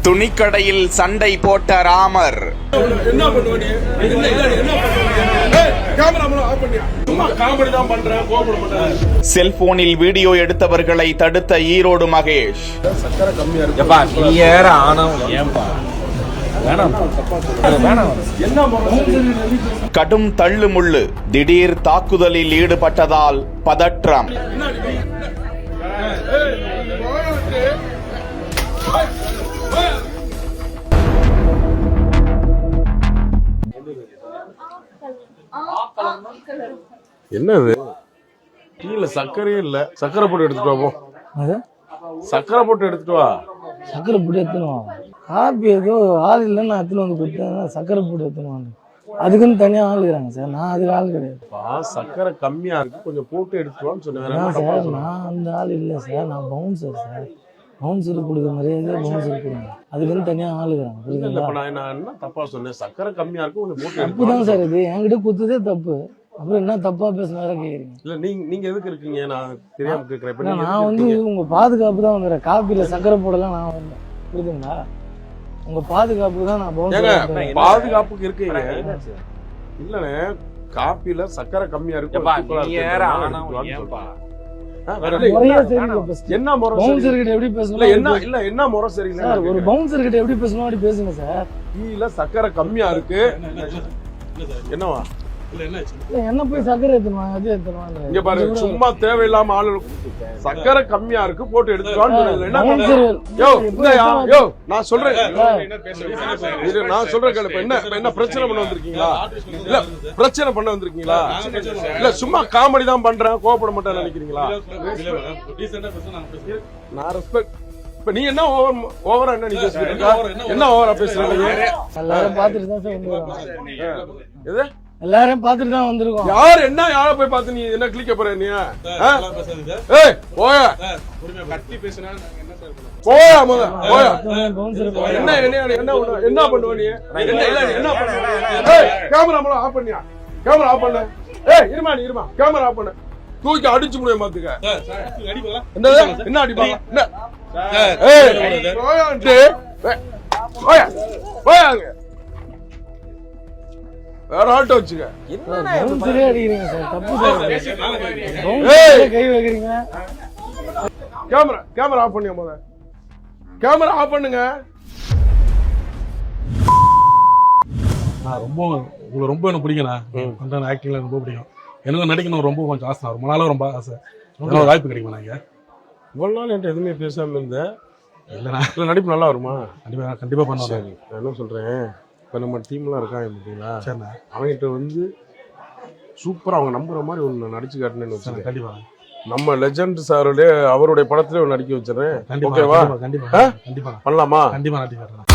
துணிக்கடையில் சண்டை போட்ட ராமர். செல்போனில் வீடியோ எடுத்தவர்களை தடுத்த ஈரோடு மகேஷ். கடும் தள்ளுமுள்ளு, திடீர் தாக்குதலில் ஈடுபட்டதால் பதற்றம். என்னது டீல சர்க்கரையே இல்ல, சர்க்கரை போட்டு எடுத்துட்டு வா. சர்க்கரை போட்டு எடுத்துட்டு வா. சர்க்கரை போட்டு எடுத்துனுவோம். காப்பி ஏதோ ஆள் இல்லைன்னு எடுத்துன்னு வந்து கொடுத்தேன். சர்க்கரை போட்டு எடுத்துனுவாங்க. அதுக்குன்னு தனியாக ஆள் இருக்கிறாங்க சார். நான் அதுக்கு ஆள் கிடையாது. சர்க்கரை கம்மியா இருக்கு, கொஞ்சம் போட்டு எடுத்துவான்னு சொன்னேன் சார். நான் அந்த ஆள் இல்லை சார். நான் பவுன்சர் சார். பவுன்சருக்கு கொடுக்குற மாதிரியே பவுன்சருக்கு கொடுங்க. அதுக்குன்னு தனியாக ஆள் இருக்கிறாங்க. புரியுதுங்களா? நான் என்ன தப்பா சொன்னேன்? சர்க்கரை கம்மியா இருக்கு, கொஞ்சம் போட்டு தப்பு தான் சார். இது என்கிட்ட கொடுத்ததே தப்பு. அப்புறம் என்ன தப்பா பேசினார கேக்குறீங்க? இல்ல நீங்க எதுக்கு இருக்கீங்க? நான் தெரியாம கேக்குறேன். நான் வந்து உங்க பாதுகாப்பு தான் வந்துடுறேன். காப்பியில சக்கரை போடலாம் நான் வரல. புரியுதுங்களா? உங்க பாதுகாப்பு தான் நான் பாதுகாப்புக்கு இருக்கீங்க. இல்லண்ணே, காப்பில சக்கரை கம்மியா இருக்கு. என்ன முறை? பவுன்சர் கிட்ட எப்படி பேசணும்? என்ன முறை சரியில்லை சார். ஒரு பவுன்சர் கிட்ட எப்படி பேசணும் அப்படி பேசுங்க சார். டீல சக்கரை கம்மியா இருக்கு. என்னவா? என்ன போய் சக்கரை எடுத்துவாங்க? அது எடுத்துவாங்க. இங்க பாருங்க, சும்மா தேவையில்லாம ஆளு சக்கரை கம்மியா இருக்கு போட்டு எடுத்துவான்னு நான் சொல்றேன். நான் சொல்றேன் கேளு. என்ன பிரச்சனை பண்ண வந்திருக்கீங்களா? இல்ல பிரச்சனை பண்ண வந்திருக்கீங்களா? இல்ல சும்மா காமெடி தான் பண்றேன், கோவப்பட மாட்டேன்னு நினைக்கிறீங்களா? நான் ரெஸ்பெக்ட். இப்ப நீ என்ன ஓவரா என்ன நீ பேசுறீங்க? என்ன ஓவரா பேசுறீங்க? எல்லாரும் பாத்துட்டு தான் சார். எது எல்லாரும் பாத்துட்டு தான் வந்திருக்கோம். யார் என்ன யார போய் பார்த்து நீ என்ன கிளிக்க போற? நீ ஏய் போயா போயா முத போயா. என்ன என்ன பண்ணுவ நீ? என்ன பண்ணுவ? ஏய் கேமரா மூலம் ஆஃப் பண்ணியா? கேமரா ஆஃப் பண்ணு. ஏய் இருமா கேமரா ஆஃப் பண்ணு. தூக்கி அடிச்சு முடியும் பாத்துக்க. என்ன அடிப்பாங்க? என்ன ஏய் போயான்ட்டு போயா போயாங்க. வேற ஆட்டோ வச்சுக்க. அடிக்கிறீங்க சார். தப்பு சார். கை வைக்கிறீங்க. கேமரா ஆஃப் பண்ணியா? முத கேமரா ஆஃப் பண்ணுங்க. உங்களுக்கு ரொம்ப எனக்கு பிடிக்கும். ஆக்டிங்ல ரொம்ப பிடிக்கும். எனக்கு நடிக்கணும் ரொம்ப கொஞ்சம் ஆசை. ரொம்ப நாளும் ரொம்ப ஆசை. வாய்ப்பு கிடைக்குமா? நாங்க இவ்வளவு நாள் என்கிட்ட எதுவுமே பேசாம இருந்தேன். இல்லைண்ணா, நடிப்பு நல்லா வருமா? கண்டிப்பா பண்ணுவேன். சரி, நான் என்ன சொல்றேன், இப்போ நம்ம டீம்லாம் இருக்காங்க பார்த்தீங்களா? சரிண்ணா. அவங்ககிட்ட வந்து சூப்பராக அவங்க நம்புற மாதிரி ஒன்று நடிச்சு காட்டினேன்னு வச்சுருக்கேன். கண்டிப்பா நம்ம லெஜண்ட் சாருடைய அவருடைய படத்திலே ஒன்று நடிக்க வச்சிடறேன். ஓகேவா? கண்டிப்பா கண்டிப்பா பண்ணலாமா? கண்டிப்பா நடிக்கிறேன்.